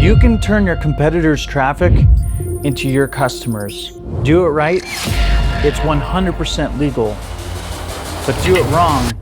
You can turn your competitors' traffic into your customers. Do it right, it's 100% legal. But do it wrong,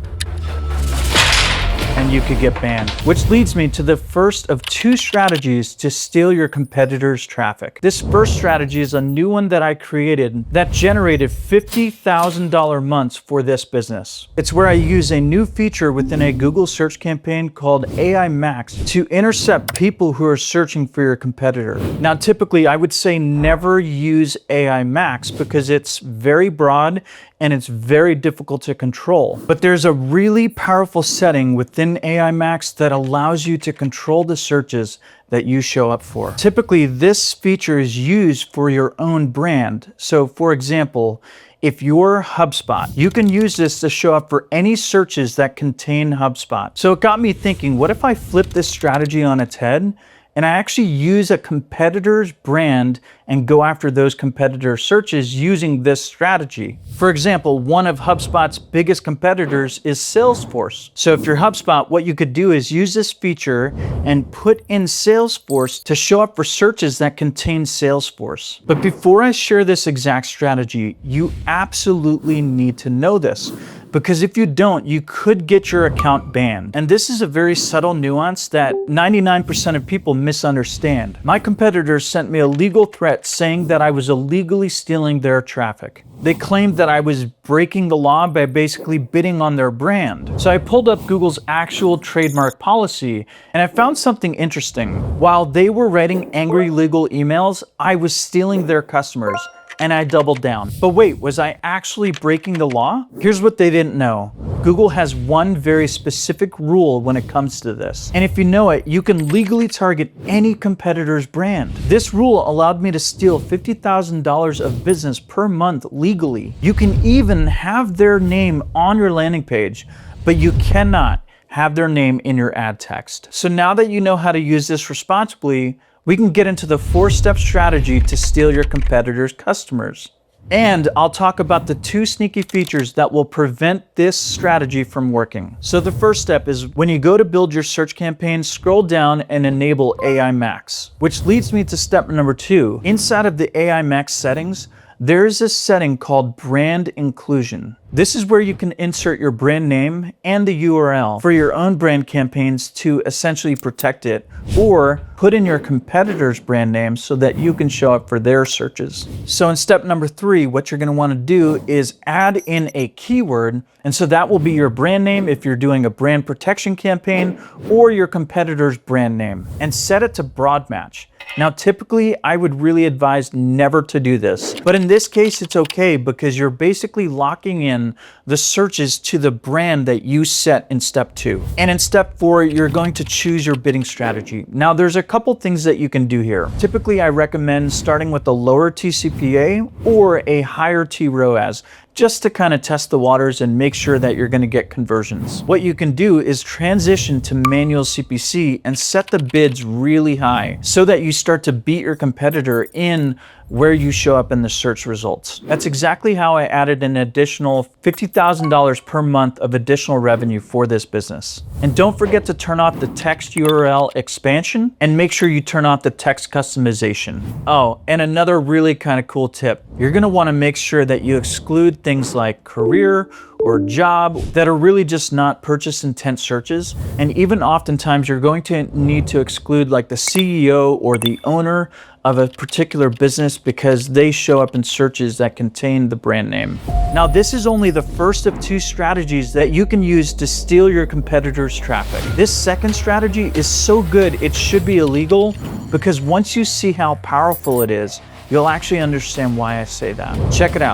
and you could get banned. Which leads me to the first of two strategies to steal your competitors' traffic. This first strategy is a new one that I created that generated $50,000 months for this business. It's where I use a new feature within a Google search campaign called AI Max to intercept people who are searching for your competitor. Now, typically I would say never use AI Max because it's very broad and it's very difficult to control. But there's a really powerful setting within AI Max that allows you to control the searches that you show up for. Typically, this feature is used for your own brand. So for example, if you're HubSpot, you can use this to show up for any searches that contain HubSpot. So it got me thinking, what if I flip this strategy on its head and I actually use a competitor's brand and go after those competitor searches using this strategy? For example, one of HubSpot's biggest competitors is Salesforce. So if you're HubSpot, what you could do is use this feature and put in Salesforce to show up for searches that contain Salesforce. But before I share this exact strategy, you absolutely need to know this, because if you don't, you could get your account banned. And this is a very subtle nuance that 99% of people misunderstand. My competitors sent me a legal threat saying that I was illegally stealing their traffic. They claimed that I was breaking the law by basically bidding on their brand. So I pulled up Google's actual trademark policy and I found something interesting. While they were writing angry legal emails, I was stealing their customers. And I doubled down. But wait, was I actually breaking the law? Here's what they didn't know. Google has one very specific rule when it comes to this. And if you know it, you can legally target any competitor's brand. This rule allowed me to steal $50,000 of business per month legally. You can even have their name on your landing page, but you cannot have their name in your ad text. So now that you know how to use this responsibly, we can get into the 4-step strategy to steal your competitors' customers. And I'll talk about the 2 sneaky features that will prevent this strategy from working. So the first step is when you go to build your search campaign, scroll down and enable AI Max, which leads me to step number 2. Inside of the AI Max settings, there's a setting called brand inclusion. This is where you can insert your brand name and the URL for your own brand campaigns to essentially protect it, or put in your competitor's brand name so that you can show up for their searches. So in step number 3, what you're going to want to do is add in a keyword, and so that will be your brand name if you're doing a brand protection campaign, or your competitor's brand name, and set it to broad match. Now, typically, I would really advise never to do this, but in this case, it's okay because you're basically locking in the searches to the brand that you set in step 2. And in step 4, you're going to choose your bidding strategy. Now, there's a couple things that you can do here. Typically, I recommend starting with a lower TCPA or a higher TROAS, just to kind of test the waters and make sure that you're going to get conversions. What you can do is transition to manual CPC and set the bids really high so that you start to beat your competitor in where you show up in the search results. That's exactly how I added an additional $50,000 per month of additional revenue for this business. And don't forget to turn off the text URL expansion and make sure you turn off the text customization. Oh, and another really kind of cool tip. You're going to want to make sure that you exclude things like career or job that are really just not purchase intent searches. And even oftentimes you're going to need to exclude like the CEO or the owner of a particular business because they show up in searches that contain the brand name. Now, this is only the first of 2 strategies that you can use to steal your competitors' traffic. This second strategy is so good it should be illegal, because once you see how powerful it is, you'll actually understand why I say that. Check it out.